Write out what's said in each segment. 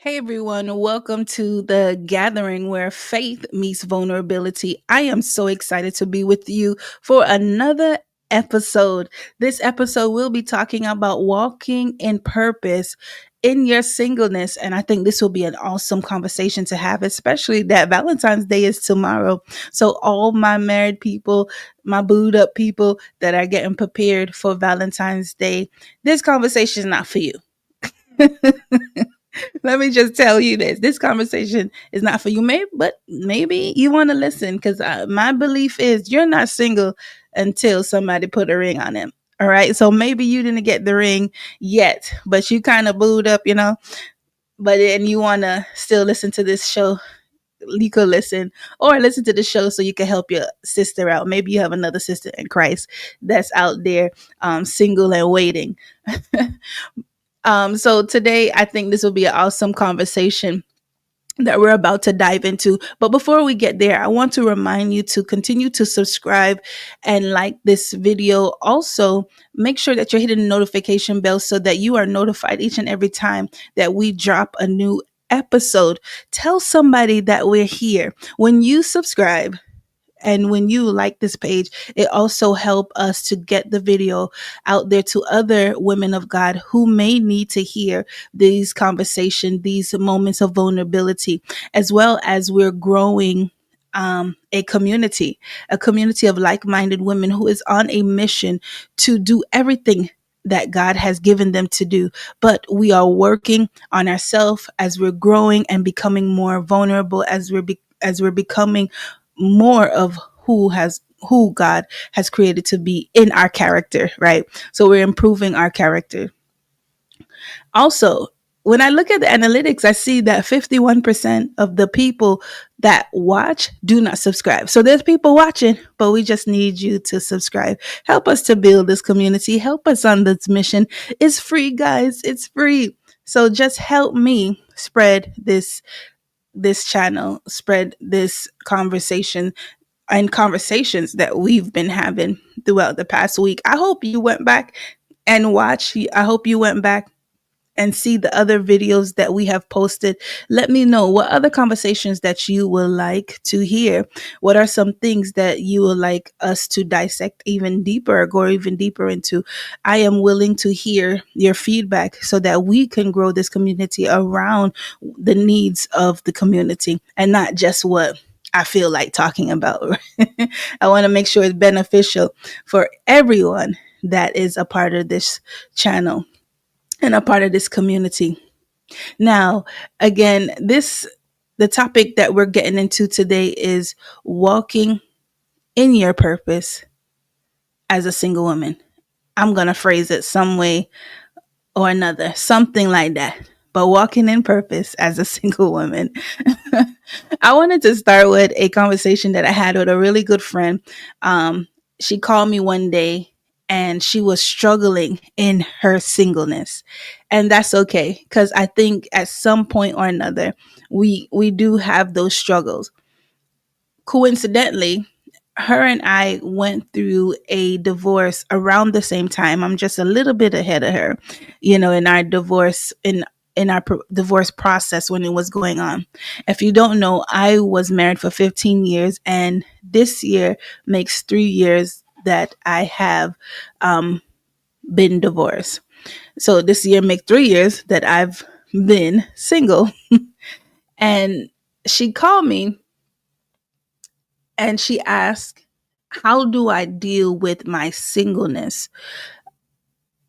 Hey everyone, welcome to the gathering where faith meets vulnerability. I am so excited to be with you for another episode. This episode we'll be talking about walking in purpose in your singleness, and I think this will be an awesome conversation to have, especially that Valentine's Day is tomorrow. So all my married people, my booed up people that are getting prepared for Valentine's Day, this conversation is not for you. Let me just tell you this. This conversation is not for you, maybe, but maybe you want to listen because my belief is you're not single until somebody put a ring on him. All right. So maybe you didn't get the ring yet, but you kind of booed up, but then you want to still listen to this show. You could listen or listen to the show so you can help your sister out. Maybe you have another sister in Christ that's out there single and waiting. So today, I think this will be an awesome conversation that we're about to dive into. But before we get there, I want to remind you to continue to subscribe and like this video. Also, make sure that you're hitting the notification bell so that you are notified each and every time that we drop a new episode. Tell somebody that we're here. When you subscribe, and when you like this page, it also help us to get the video out there to other women of God who may need to hear these conversations, these moments of vulnerability, as well as we're growing a community of like-minded women who is on a mission to do everything that God has given them to do. But we are working on ourselves as we're growing and becoming more vulnerable as we're becoming more of who God has created to be in our character, right? So we're improving our character. Also, when I look at the analytics, I see that 51% of the people that watch do not subscribe. So there's people watching, but we just need you to subscribe. Help us to build this community. Help us on this mission. It's free, guys. It's free. So just help me spread this channel, spread this conversation and conversations that we've been having throughout the past week. I hope you went back and watched. I hope you went back and see the other videos that we have posted. Let me know what other conversations that you would like to hear. What are some things that you would like us to dissect even deeper or go even deeper into? I am willing to hear your feedback so that we can grow this community around the needs of the community and not just what I feel like talking about. I want to make sure it's beneficial for everyone that is a part of this channel and a part of this community. Now, again, the topic that we're getting into today is walking in your purpose as a single woman. I'm going to phrase it some way or another, something like that. But walking in purpose as a single woman. I wanted to start with a conversation that I had with a really good friend. She called me one day and she was struggling in her singleness. And that's okay because I think at some point or another we do have those struggles. Coincidentally, her and I went through a divorce around the same time. I'm just a little bit ahead of her, in our divorce process when it was going on. If you don't know, I was married for 15 years, and this year makes 3 years that I have been divorced. So this year makes 3 years that I've been single. And she called me and she asked, how do I deal with my singleness,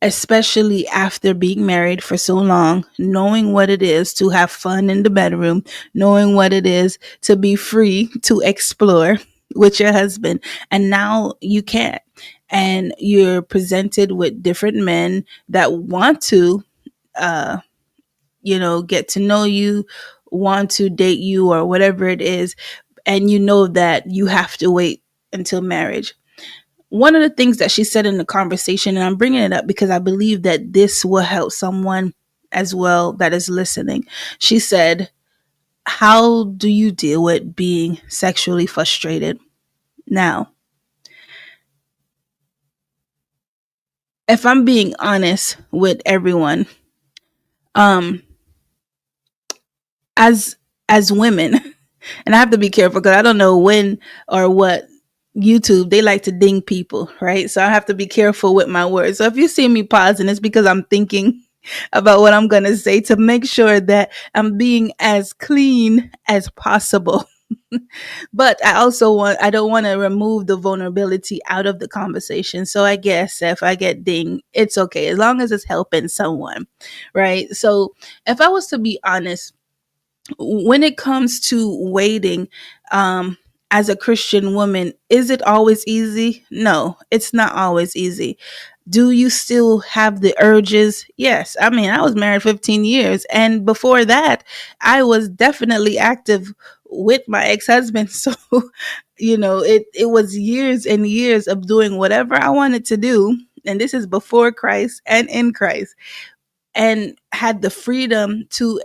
especially after being married for so long, knowing what it is to have fun in the bedroom, knowing what it is to be free to explore with your husband, and now you can't. And you're presented with different men that want to, uh, get to know you, want to date you, or whatever it is. And you know that you have to wait until marriage. One of the things that she said in the conversation, and I'm bringing it up because I believe that this will help someone as well that is listening. She said, how do you deal with being sexually frustrated? Now, if I'm being honest with everyone, um, as women, and I have to be careful because I don't know when or what YouTube, they like to ding people, right? So I have to be careful with my words. So if you see me pausing, it's because I'm thinking about what I'm going to say to make sure that I'm being as clean as possible. But I don't want to remove the vulnerability out of the conversation. So I guess if I get dinged, it's okay as long as it's helping someone, right? So if I was to be honest, when it comes to waiting, as a Christian woman, is it always easy? No, it's not always easy. Do you still have the urges? Yes. I mean, I was married 15 years, and before that, I was definitely active with my ex-husband. So, it was years and years of doing whatever I wanted to do. And this is before Christ and in Christ, and had the freedom to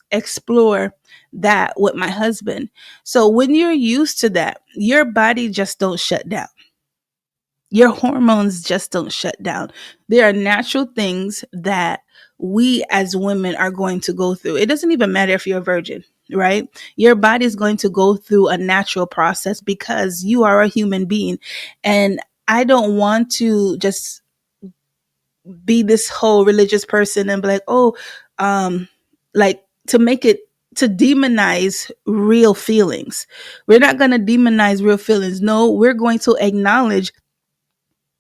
explore that with my husband. So when you're used to that, your body just don't shut down. Your hormones just don't shut down. There are natural things that we as women are going to go through. It doesn't even matter if you're a virgin, right? Your body is going to go through a natural process because you are a human being. And I don't want to just be this whole religious person and be like, oh, like to make it to demonize real feelings. We're not going to demonize real feelings. No, we're going to acknowledge,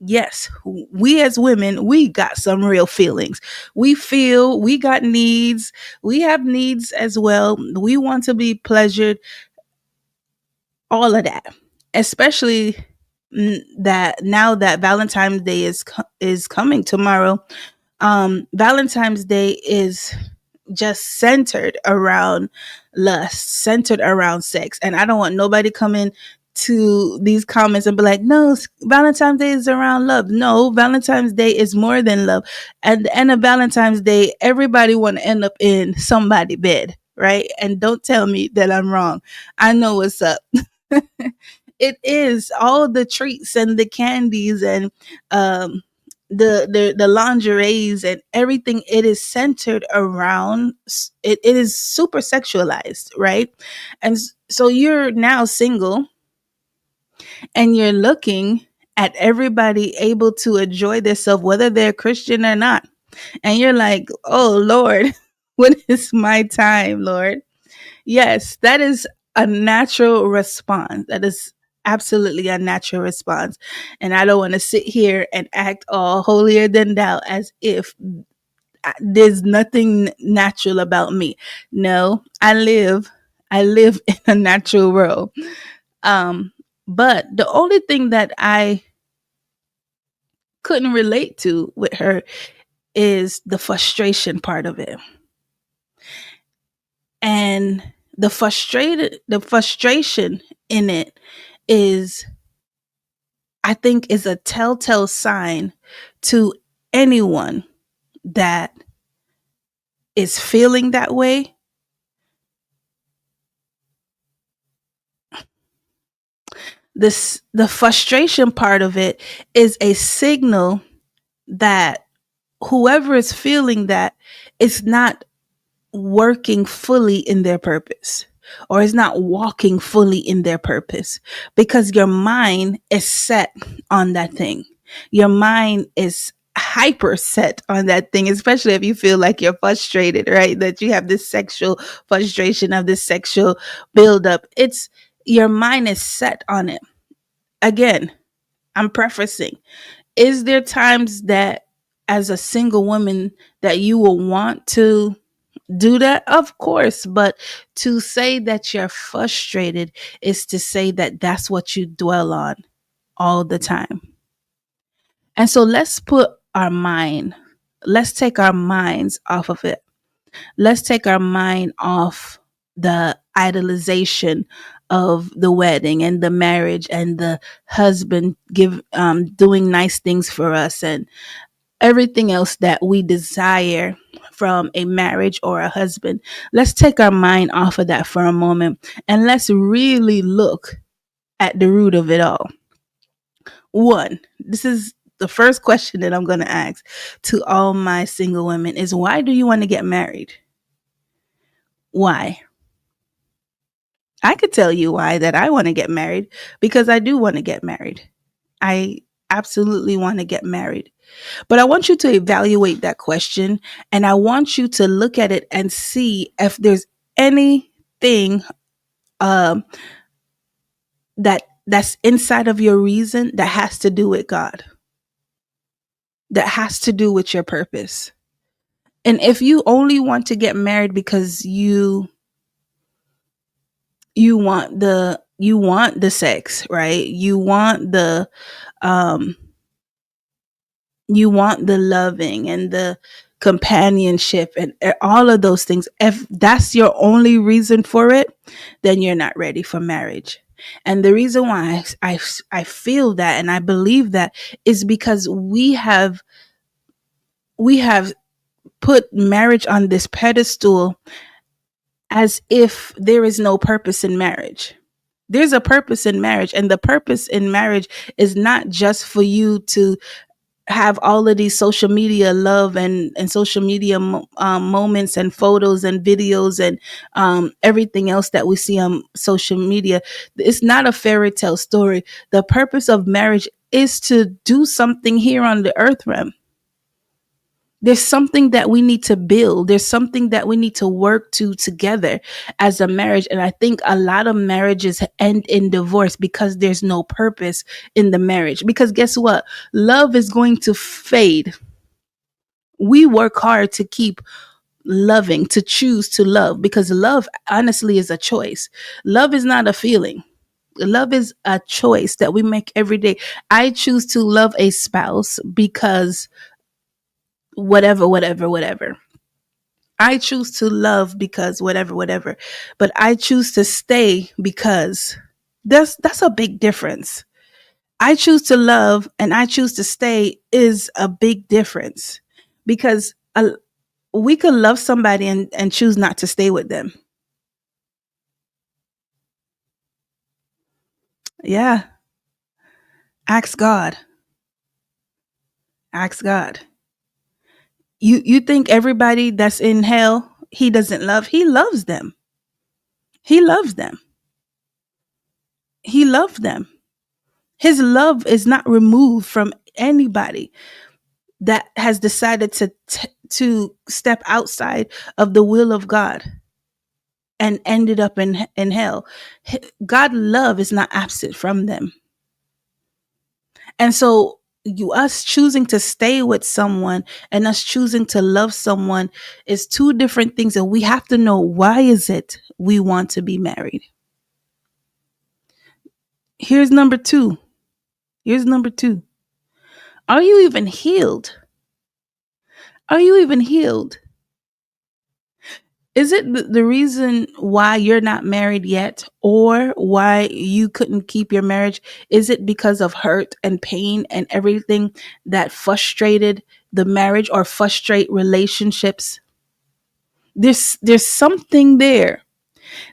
yes, we as women, we got some real feelings. We feel, we got needs. We have needs as well. We want to be pleasured, all of that. Especially that now that Valentine's Day is coming tomorrow. Valentine's Day is just centered around lust, centered around sex. And I don't want nobody coming to these comments and be like, no, Valentine's Day is around love. No, Valentine's Day is more than love. At the end of Valentine's Day, everybody want to end up in somebody's bed, right? And don't tell me that I'm wrong. I know what's up. It is all the treats and the candies and um the lingeries and everything. It is centered around it is super sexualized, right? And so you're now single and you're looking at everybody able to enjoy themselves, whether they're Christian or not, and you're like, oh Lord, when is my time, Lord? Yes, that is a natural response. That is absolutely a natural response. And I don't want to sit here and act all holier than thou as if there's nothing natural about me. No, I live in a natural world. Um, but the only thing that I couldn't relate to with her is the frustration part of it. And the frustration in it is, I think, is a telltale sign to anyone that is feeling that way. The frustration part of it is a signal that whoever is feeling that is not working fully in their purpose, or is not walking fully in their purpose, because your mind is set on that thing. Your mind is hyper set on that thing, especially if you feel like you're frustrated, right? That you have this sexual frustration of this sexual buildup. It's your mind is set on it. Again, I'm prefacing. Is there times that as a single woman that you will want to do that? Of course. But to say that you're frustrated is to say that that's what you dwell on all the time. And so let's take our minds off of it. Let's take our mind off the idolization of the wedding and the marriage and the husband doing nice things for us and everything else that we desire from a marriage or a husband. Let's take our mind off of that for a moment and let's really look at the root of it all. One, this is the first question that I'm going to ask to all my single women is, why do you want to get married? Why? I could tell you why that I want to get married, because I do want to get married. I absolutely want to get married. But I want you to evaluate that question, and I want you to look at it and see if there's anything um, that's inside of your reason that has to do with God, that has to do with your purpose. And if you only want to get married because you want the sex, right? Um you want the loving and the companionship and all of those things. If that's your only reason for it, then you're not ready for marriage. And the reason why I feel that and I believe that is because we have put marriage on this pedestal as if there is no purpose in marriage. There's a purpose in marriage, and the purpose in marriage is not just for you to have all of these social media love and social media moments and photos and videos and everything else that we see on social media. It's not a fairy tale story. The purpose of marriage is to do something here on the earth realm. There's something that we need to build. There's something that we need to work to together as a marriage. And I think a lot of marriages end in divorce because there's no purpose in the marriage. Because guess what? Love is going to fade. We work hard to keep loving, to choose to love, because love honestly is a choice. Love is not a feeling. Love is a choice that we make every day. I choose to love a spouse because whatever. I choose to love because whatever. But I choose to stay because that's a big difference. I choose to love and I choose to stay is a big difference, because we could love somebody and choose not to stay with them. Yeah. Ask God. Ask God. You think everybody that's in hell he doesn't love? He loves them. He loves them. He loved them. His love is not removed from anybody that has decided to step outside of the will of God and ended up in hell. God love is not absent from them. And so us choosing to stay with someone and us choosing to love someone is two different things, and we have to know why is it we want to be married. Here's number 2. Here's number 2. Are you even healed? Are you even healed? Is it the reason why you're not married yet, or why you couldn't keep your marriage? Is it because of hurt and pain and everything that frustrated the marriage or frustrate relationships? There's something there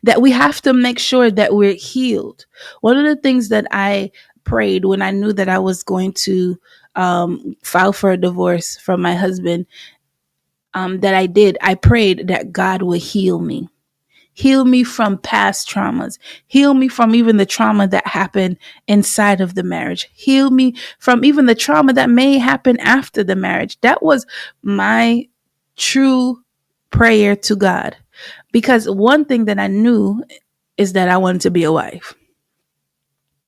that we have to make sure that we're healed. One of the things that I prayed when I knew that I was going to file for a divorce from my husband, that I prayed that God would heal me. Heal me from past traumas. Heal me from even the trauma that happened inside of the marriage. Heal me from even the trauma that may happen after the marriage. That was my true prayer to God. Because one thing that I knew is that I wanted to be a wife.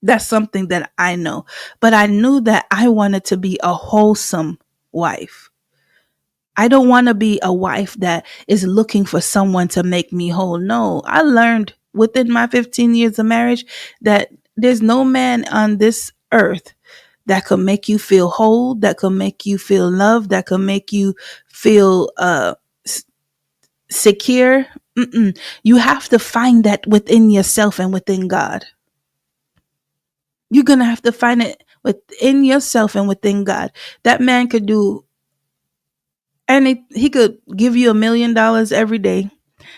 That's something that I know. But I knew that I wanted to be a wholesome wife. I don't want to be a wife that is looking for someone to make me whole. No, I learned within my 15 years of marriage that there's no man on this earth that could make you feel whole, that could make you feel loved, that could make you feel secure. You have to find that within yourself and within God. You're going to have to find it within yourself and within God. That man could do he could give you $1 million every day.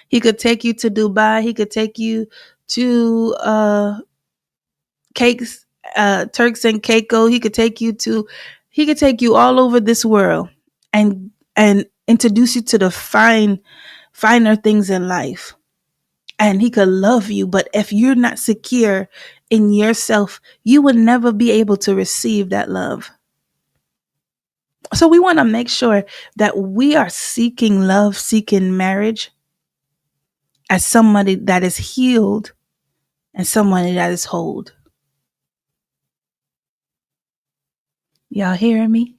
He could take you to Dubai. He could take you to cakes, Turks and Caicos. He could take you all over this world and introduce you to the finer things in life. and he could love you. But if you're not secure in yourself, you will never be able to receive that love. So we want to make sure that we are seeking love, seeking marriage as somebody that is healed and somebody that is whole. Y'all hearing me?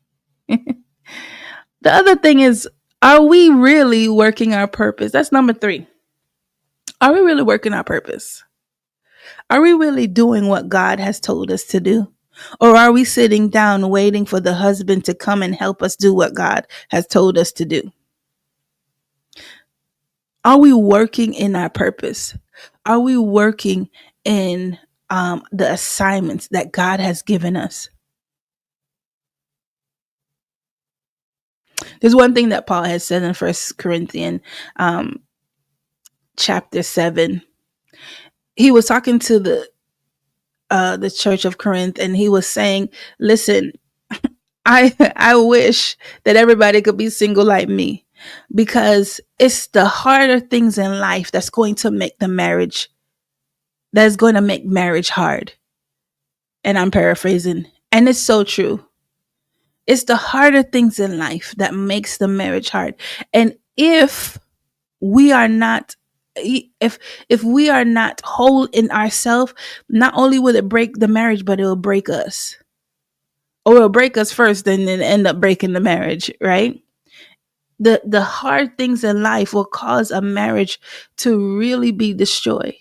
The other thing is, are we really working our purpose? That's number 3. Are we really working our purpose? Are we really doing what God has told us to do? Or are we sitting down waiting for the husband to come and help us do what God has told us to do? Are we working in our purpose? Are we working in the assignments that God has given us? There's one thing that Paul has said in First Corinthians um, chapter 7. He was talking to the church of Corinth, and he was saying, "Listen, I wish that everybody could be single like me, because it's the harder things in life that's going to make marriage hard." And I'm paraphrasing, and it's so true. It's the harder things in life that makes the marriage hard. And we are not if we are not whole in ourselves, not only will it break the marriage, but it will break us. Or it'll break us first and then end up breaking the marriage, right? The hard things in life will cause a marriage to really be destroyed.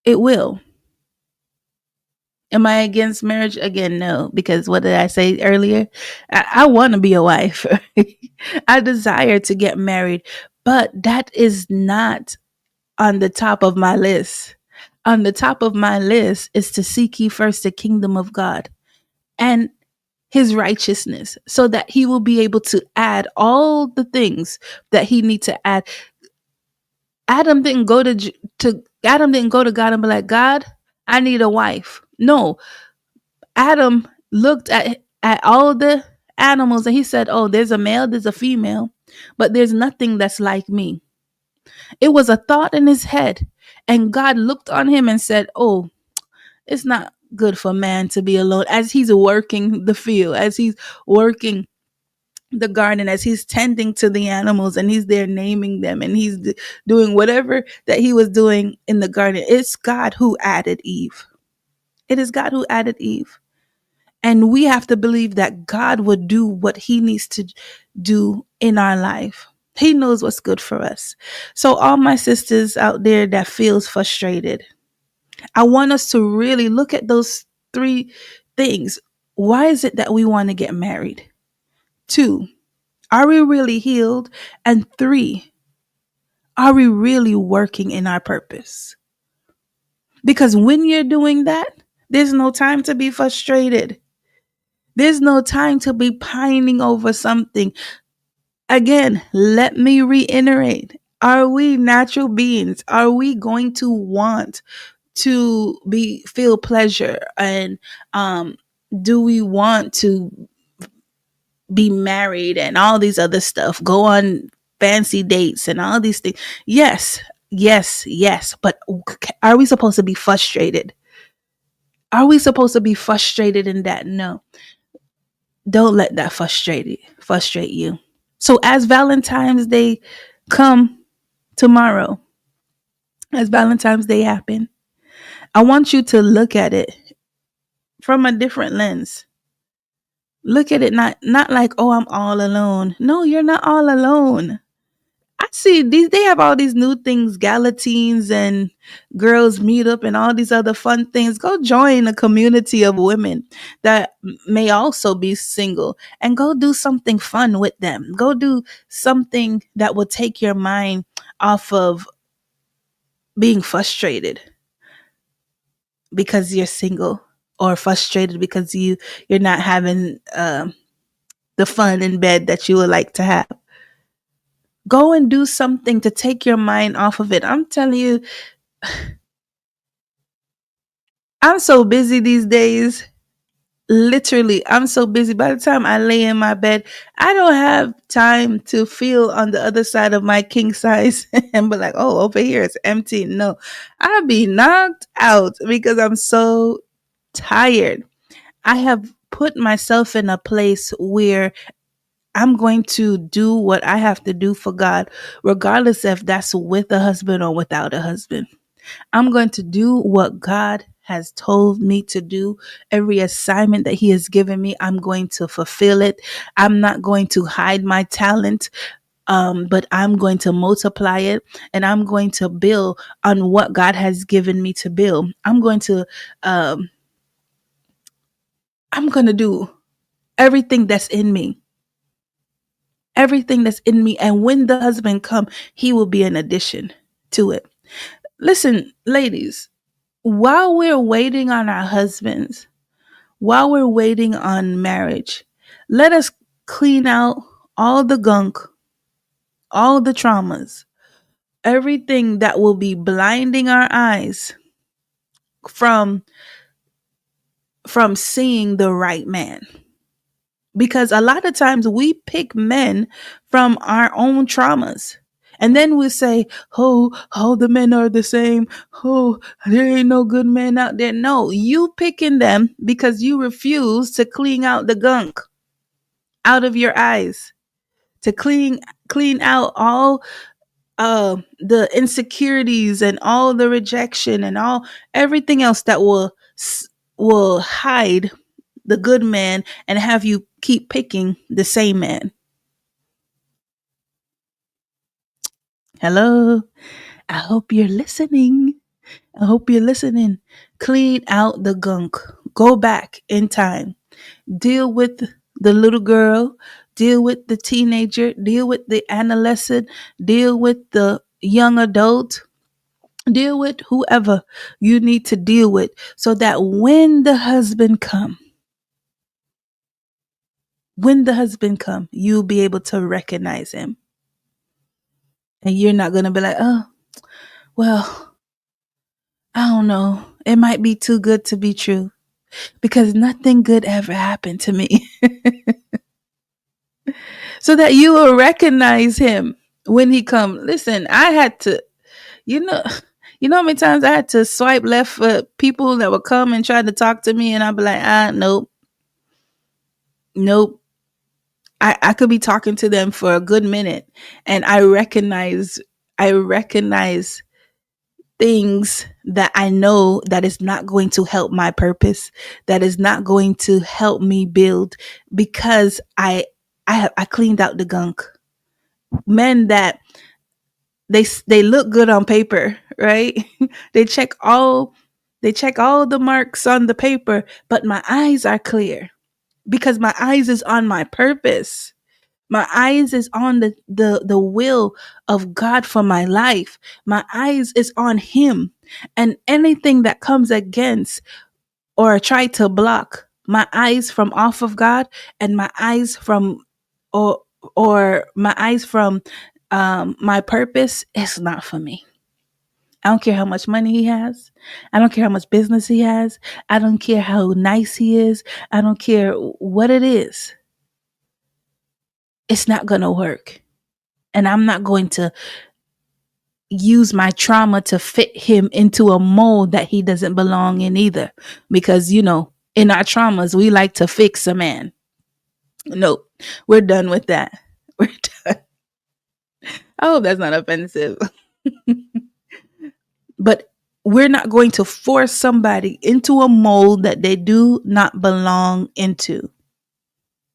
It will. Am I against marriage? Again, no, because what did I say earlier? I want to be a wife. I desire to get married, but that is not on the top of my list. On the top of my list is to seek ye first the kingdom of God and his righteousness, so that he will be able to add all the things that he needs to add. Adam didn't go to Adam didn't go to God and be like, "God, I need a wife." No, Adam looked at all the animals and he said, "Oh, there's a male, there's a female, but there's nothing that's like me." It was a thought in his head, and God looked on him and said, "Oh, it's not good for man to be alone." As he's working the field, as he's working the garden, as he's tending to the animals, and he's there naming them, and he's doing whatever that he was doing in the garden. It's God who added Eve. It is God who added Eve. And we have to believe that God would do what he needs to do in our life. He knows what's good for us. So all my sisters out there that feels frustrated, I want us to really look at those 3 things. Why is it that we want to get married? 2, are we really healed? And 3, are we really working in our purpose? Because when you're doing that, there's no time to be frustrated. There's no time to be pining over something. Again, let me reiterate. Are we natural beings? Are we going to want to feel pleasure, and do we want to be married and all these other stuff, go on fancy dates and all these things? Yes, yes, yes. But are we supposed to be frustrated? Are we supposed to be frustrated in that? No. Don't let that frustrate you. So as Valentine's Day come tomorrow, as Valentine's Day happen, I want you to look at it from a different lens. Look at it not like, "Oh, I'm all alone." No, you're not all alone. I see they have all these new things, galatines and girls meet up and all these other fun things. Go join a community of women that may also be single, and go do something fun with them. Go do something that will take your mind off of being frustrated because you're single, or frustrated because you're not having the fun in bed that you would like to have. Go and do something to take your mind off of it. I'm telling you, I'm so busy these days. Literally, I'm so busy. By the time I lay in my bed, I don't have time to feel on the other side of my king size and be like, oh, over here it's empty. No, I'll be knocked out because I'm so tired. I have put myself in a place where I'm going to do what I have to do for God, regardless if that's with a husband or without a husband. I'm going to do what God has told me to do. Every assignment that He has given me, I'm going to fulfill it. I'm not going to hide my talent, but I'm going to multiply it, and I'm going to build on what God has given me to build. Um, I'm going to do everything that's in me. Everything that's in me. And when the husband come, he will be an addition to it. Listen, ladies, while we're waiting on our husbands, while we're waiting on marriage, let us clean out all the gunk, all the traumas, everything that will be blinding our eyes from seeing the right man. Because a lot of times we pick men from our own traumas. And then we say, oh, all the men are the same. Oh, there ain't no good men out there. No, you picking them because you refuse to clean out the gunk out of your eyes, to clean out all the insecurities and all the rejection and all everything else that will hide the good man and have you keep picking the same man. Hello. I hope you're listening. I hope you're listening. Clean out the gunk. Go back in time. Deal with the little girl. Deal with the teenager. Deal with the adolescent. Deal with the young adult. Deal with whoever you need to deal with so that when the husband come, you'll be able to recognize him. And you're not going to be like, oh, well, I don't know. It might be too good to be true because nothing good ever happened to me. So that you will recognize him when he come. Listen, I had to, you know, you know how many times I had to swipe left for people that would come and try to talk to me, and I'd be like, nope, nope. I could be talking to them for a good minute, and I recognize things that I know that is not going to help my purpose, that is not going to help me build, because I cleaned out the gunk. Men that they look good on paper, right? they check all they check all the marks on the paper, but my eyes are clear because my eyes is on my purpose. My eyes is on the will of God for my life. My eyes is on him. And anything that comes against or try to block my eyes from off of God, and my eyes from or my eyes from my purpose, is not for me. I don't care how much money he has. I don't care how much business he has. I don't care how nice he is. I don't care what it is. It's not going to work. And I'm not going to use my trauma to fit him into a mold that he doesn't belong in either. Because, in our traumas, we like to fix a man. Nope. We're done with that. We're done. I hope that's not offensive. But we're not going to force somebody into a mold that they do not belong into.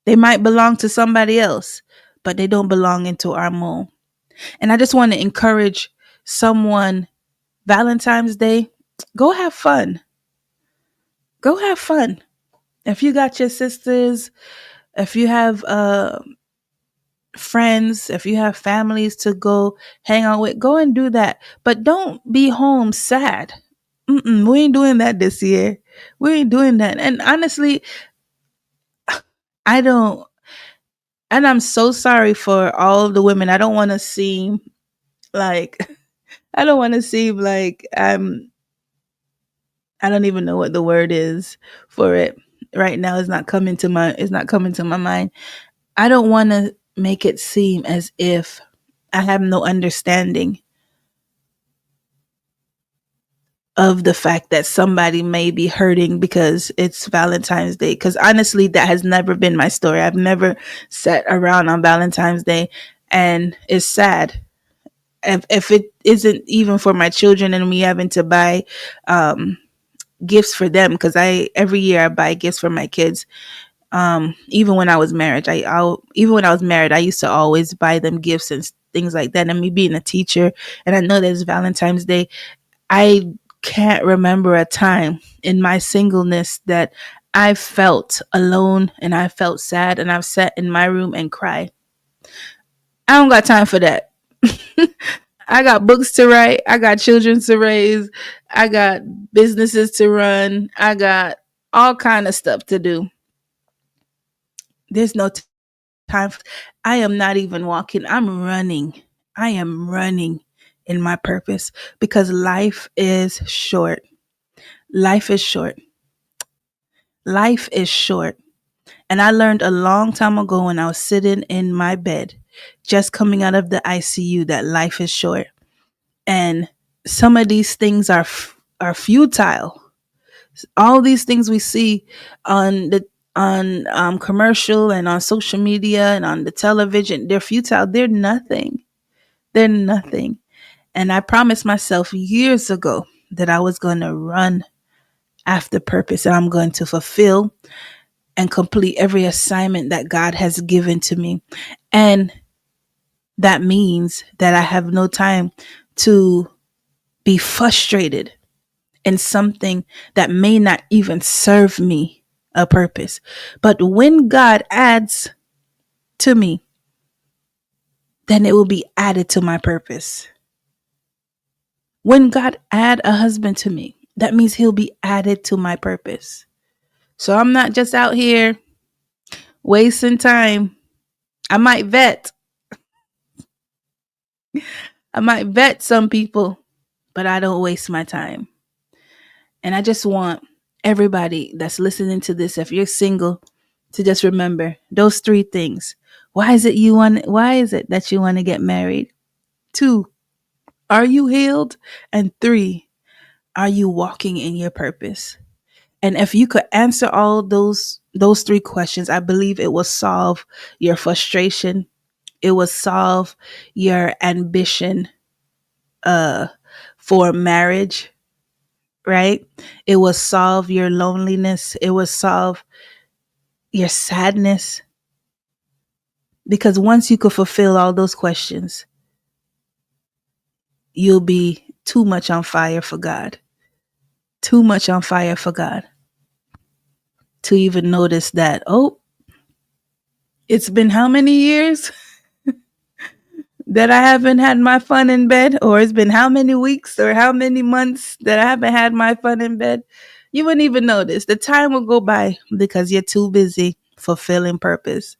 They might belong to somebody else, but they don't belong into our mold. And I just want to encourage someone, Valentine's Day, go have fun. Go have fun. If you got your sisters, if you have friends, if you have families to go hang out with, go and do that. But don't be home sad. We ain't doing that this year. We ain't doing that. And honestly, I don't, and I'm so sorry for all of the women. Like, I don't want to seem like I don't even know what the word is for it. right now is not coming to my mind. I don't want to make it seem as if I have no understanding of the fact that somebody may be hurting because it's Valentine's Day. Because honestly, that has never been my story. I've never sat around on Valentine's Day, and it's sad. If it isn't even for my children and me having to buy gifts for them, because I every year I buy gifts for my kids. Even when I was married, even when I was married, I used to always buy them gifts and things like that. And me being a teacher, and I know there's Valentine's Day, I can't remember a time in my singleness that I felt alone and I felt sad and I've sat in my room and cried. I don't got time for that. I got books to write. I got children to raise. I got businesses to run. I got all kind of stuff to do. There's no time. I am not even walking. I'm running. I am running in my purpose because life is short. Life is short. Life is short. And I learned a long time ago when I was sitting in my bed, just coming out of the ICU, that life is short. And some of these things are futile. All these things we see on the on commercial and on social media and on the television, they're futile. They're nothing. They're nothing. And I promised myself years ago that I was going to run after purpose and I'm going to fulfill and complete every assignment that God has given to me. And that means that I have no time to be frustrated in something that may not even serve me a purpose. But when God adds to me, then it will be added to my purpose. When God add a husband to me, that means he'll be added to my purpose. So I'm not just out here wasting time. I might vet. I might vet some people, but I don't waste my time. And I just want everybody that's listening to this, if you're single, to just remember those three things. Why is it that you want to get married? 2, are you healed? And 3, are you walking in your purpose? And if you could answer all those 3 questions, I believe it will solve your frustration. It will solve your ambition uh for marriage, right? It will solve your loneliness. It will solve your sadness. Because once you could fulfill all those questions, you'll be too much on fire for God. Too much on fire for God to even notice that, oh, it's been how many years that I haven't had my fun in bed? Or it's been how many weeks or how many months that I haven't had my fun in bed? You wouldn't even notice. The time will go by because you're too busy fulfilling purpose.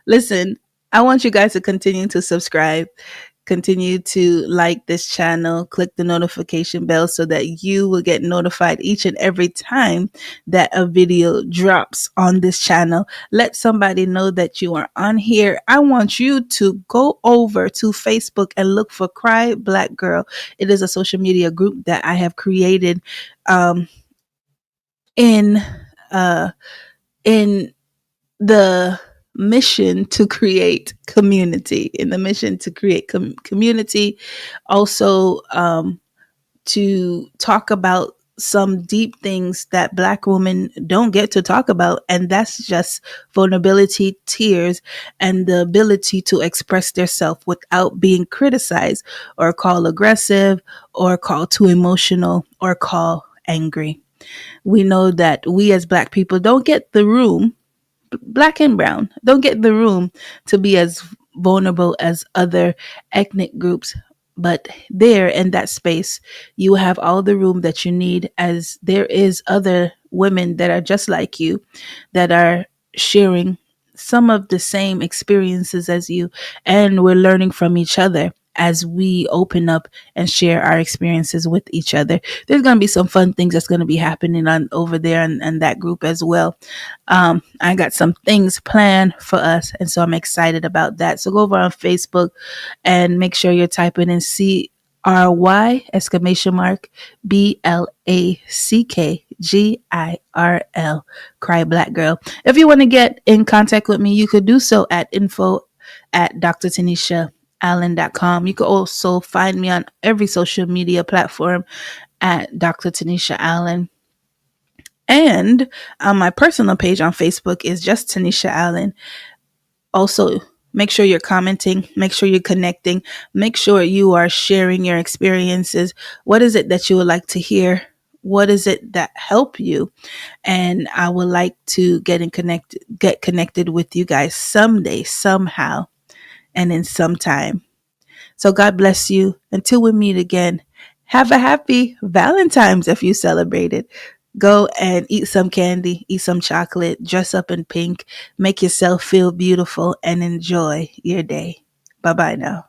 Listen, I want you guys to continue to subscribe, continue to like this channel, click the notification bell so that you will get notified each and every time that a video drops on this channel. Let somebody know that you are on here. I want you to go over to Facebook and look for Cry Black Girl. It is a social media group that I have created um, in uh, in the mission to create community, community, also to talk about some deep things that Black women don't get to talk about, and that's just vulnerability, tears, and the ability to express themselves without being criticized or called aggressive or called too emotional or called angry. We know that we as Black people don't get the room, Black and brown, don't get the room to be as vulnerable as other ethnic groups. But there in that space, you have all the room that you need, as there is other women that are just like you, that are sharing some of the same experiences as you, and we're learning from each other. as we open up and share our experiences with each other. There's going to be some fun things that's going to be happening on over there and that group as well. I got some things planned for us, and so I'm excited about that. So go over on Facebook and make sure you're typing in CRY exclamation mark BLACKGIRL, Cry Black Girl. If you want to get in contact with me, you could do so at info@drtanisha.allen.com. You could also find me on every social media platform at Dr. Tanisha Allen. And on my personal page on Facebook is just Tanisha Allen. Also, make sure you're commenting, make sure you're connecting, make sure you are sharing your experiences. What is it that you would like to hear? What is it that help you? And I would like to get connected with you guys someday, somehow, and in some time. So God bless you. Until we meet again, have a happy Valentine's if you celebrate it. Go and eat some candy, eat some chocolate, dress up in pink, make yourself feel beautiful, and enjoy your day. Bye bye now.